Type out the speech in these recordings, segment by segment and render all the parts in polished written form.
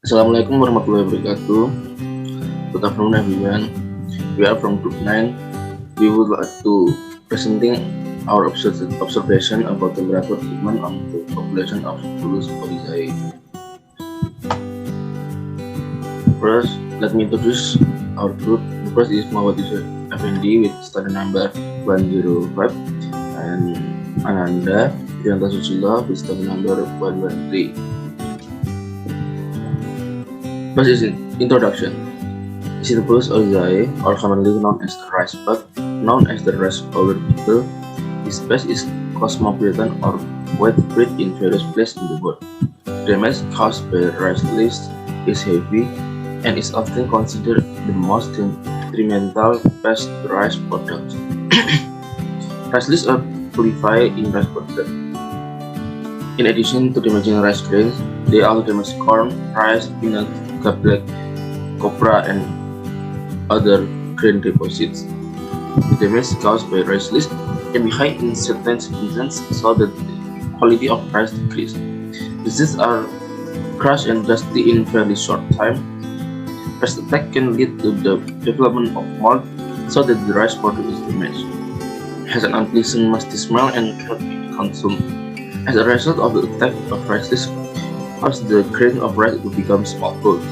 Assalamualaikum warahmatullahi wabarakatuh. Good afternoon everyone. We are from group 9. We would like to presenting our observation about temperature treatment on the population of Sitophilus Oryzae. First, let me introduce our group. The first is Yusuf Effendy with study number 105 and Ananda Fitrianta Susilo with study number 113. First is introduction. Sitophilus Oryzae, or commonly known as the rice bug, known as the rice flower beetle, this pest is cosmopolitan or widespread in various places in the world. Damage caused by rice list is heavy and is often considered the most detrimental pest to rice products. Rice lists are proliferate in rice product. In addition to damaging rice grains, they also damage corn, rice, peanut, gaplek, copra, and other grain deposits. The damage caused by rice list can be high in certain seasons, so that the quality of rice decreases. Diseases are crush and dusty in fairly short time. Pest attack can lead to the development of mold, so that the rice product is damaged, has an unpleasant musty smell, and cannot be consumed. As a result of the attack of rice list, cause the grain of rice to become small balls.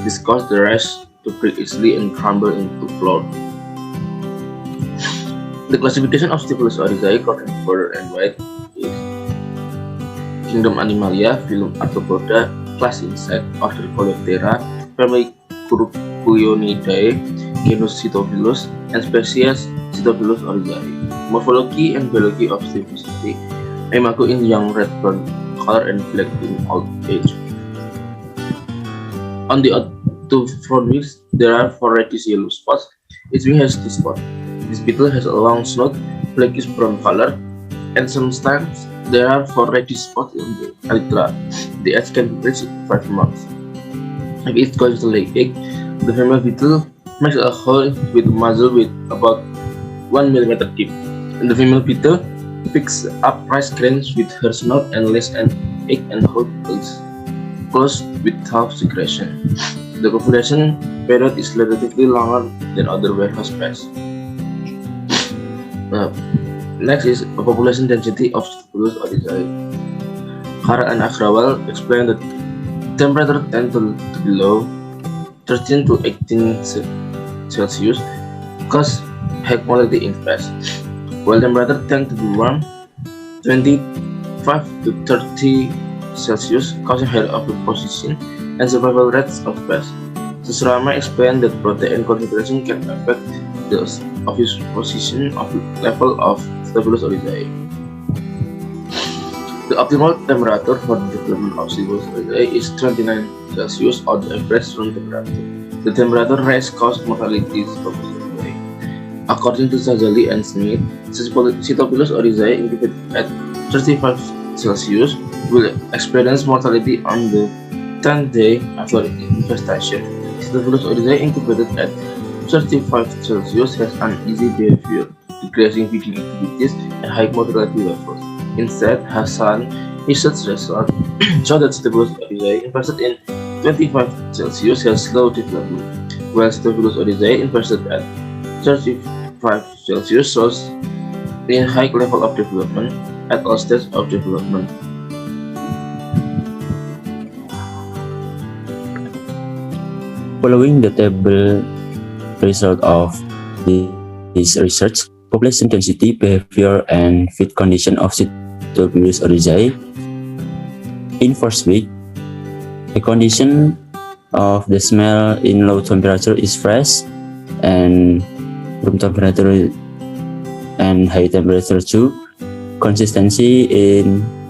This causes the rice to break easily and crumble into flour. The classification of Sitophilus Oryzae according to further and wide is Kingdom Animalia, phylum Arthropoda, class insect, order Coleoptera, family Cucuionidae, genus Sitophilus, and species Sitophilus Oryzae. Morphology and biology of Sitophilus Oryzae: imago in young red-brown color and black in old age. On the two front wings, there are 4 reddish yellow spots. Each wing has 2 spots. This beetle has a long snout, blackish brown color, and sometimes there are 4 reddish spots on the elytra. The age can be reached 5 months. If it goes to lay egg, the female beetle makes a hole with a muzzle with about 1 mm deep, and the female beetle picks up rice grains with her snout and lays an egg and holds close without secretion. The copulation period is relatively longer than other warehouse pests. Next is a population density of Sitophilus Oryzae. Karat and Agrawal explain that temperature tends to be low, 13 to 18 Celsius, cause high quality in pests, while temperature tends to be warm, 25 to 30 Celsius, causing higher oviposition and survival rates of pests. Susrama explained that protein concentration can affect the oviposition level of Sitophilus Oryzae. The optimal temperature for the development of Sitophilus Oryzae is 29 Celsius or the average room temperature. The temperature rise causes mortality of Sitophilus Oryzae. According to Sajali and Smith, Sitophilus Oryzae incubated at 35 Celsius will experience mortality on the 10th day after infestation. Sitophilus Oryzae incubated at 35 Celsius has uneasy behavior, decreasing feeding activities, and high mortality levels. Instead, Hassan research results show that Sitophilus Oryzae infested in 25 Celsius has slow development, while Sitophilus Oryzae infested at 35 Celsius shows a high level of development at all stages of development. Following the table result of this research, population density, behavior, and feed condition of Sitophilus Oryzae. In first week, the condition of the smell in low temperature is fresh, and room temperature and high temperature too. Consistency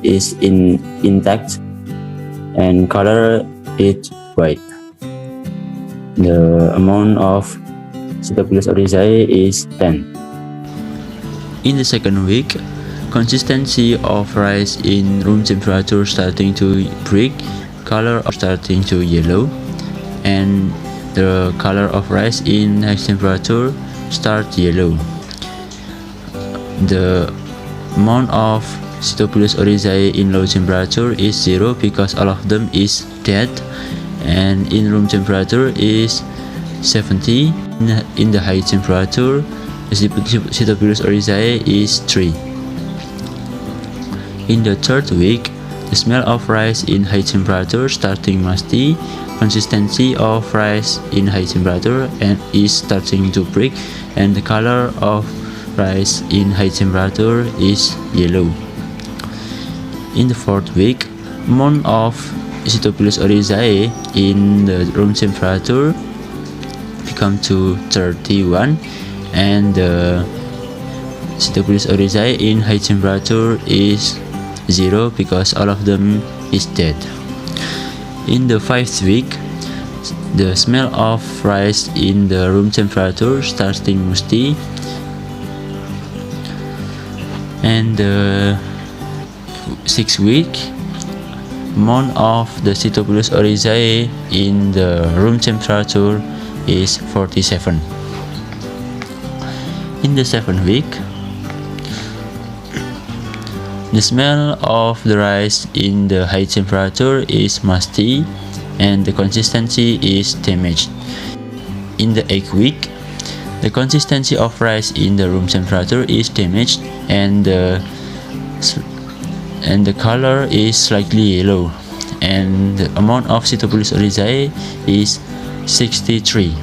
is intact, and color is white. The amount of Sitophilus Oryzae is 10. In the second week, consistency of rice in room temperature starting to break, color starting to yellow, and the color of rice in high temperature start yellow. The amount of Sitophilus Oryzae in low temperature is 0 because all of them is dead, and in room temperature is 70. In the high temperature, Sitophilus oryzae is 3. In the third week, the smell of rice in high temperature starting musty, consistency of rice in high temperature and is starting to break, and the color of rice in high temperature is yellow. In the fourth week, amount of Sitophilus oryzae in the room temperature become to 31, and the Sitophilus oryzae in high temperature is 0 because all of them is dead. In the fifth week, the smell of rice in the room temperature starting musty, and the sixth week, amount of the Sitophilus oryzae in the room temperature is 47. In the seventh week, the smell of the rice in the high temperature is musty and the consistency is damaged. In the eighth week, the consistency of rice in the room temperature is damaged and the color is slightly yellow, and the amount of Sitophilus oryzae is 63.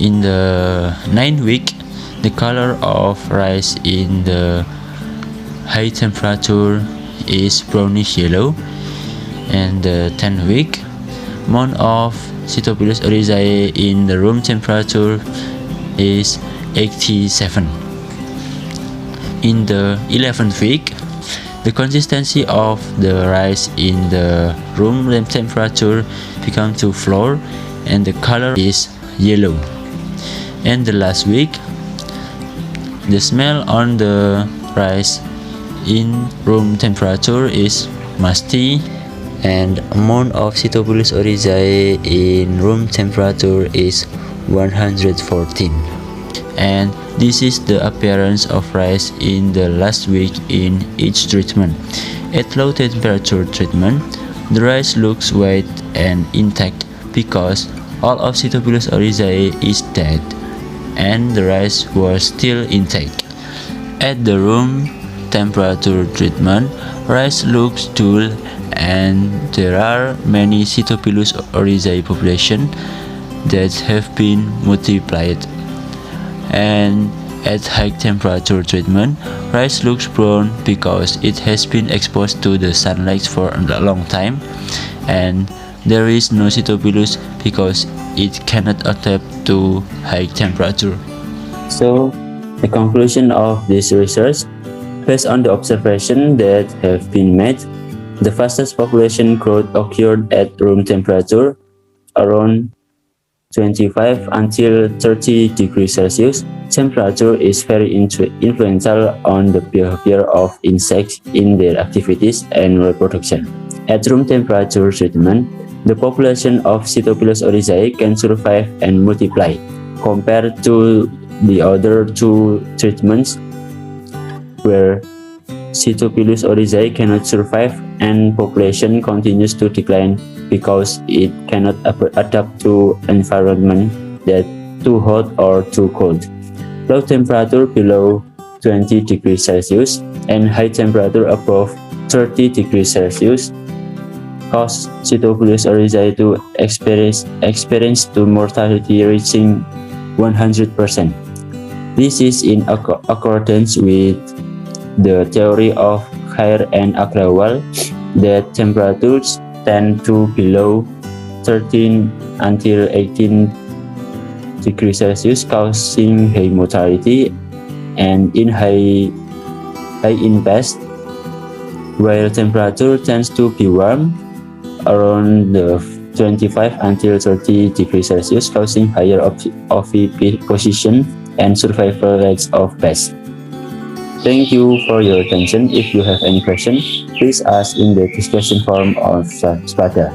In the ninth week, the color of rice in the high temperature is brownish yellow, and the 10th week, amount of Sitophilus oryzae in the room temperature is 87. In the 11th week, the consistency of the rice in the room temperature becomes to flour and the color is yellow. And the last week, the smell on the rice in room temperature is musty and amount of Sitophilus oryzae in room temperature is 114. And this is the appearance of rice in the last week in each treatment. At low temperature treatment, the rice looks white and intact because all of Sitophilus oryzae is dead and the rice was still intact. At the room temperature treatment, rice looks dull and there are many Sitophilus oryzae population that have been multiplied. And at high temperature treatment, rice looks brown because it has been exposed to the sunlight for a long time, and there is no Sitophilus because it cannot adapt to high temperature. So, the conclusion of this research, based on the observation that have been made, the fastest population growth occurred at room temperature, around 25 until 30 degrees Celsius. Temperature is very influential on the behavior of insects in their activities and reproduction. At room temperature treatment, the population of Sitophilus oryzae can survive and multiply, compared to the other two treatments where Sitophilus oryzae cannot survive and population continues to decline because it cannot adapt to environment that too hot or too cold. Low temperature below 20 degrees Celsius and high temperature above 30 degrees Celsius cause Sitophilus oryzae to experience to mortality reaching 100%. This is in accordance with the theory of Khair and Agrawal that temperatures tend to below 13 until 18 degrees Celsius causing high mortality and in high in pest, while temperature tends to be warm around the 25 until 30 degrees Celsius causing higher oviposition and survival rates of pests. Thank you for your attention. If you have any question, please ask in the discussion forum of Spada.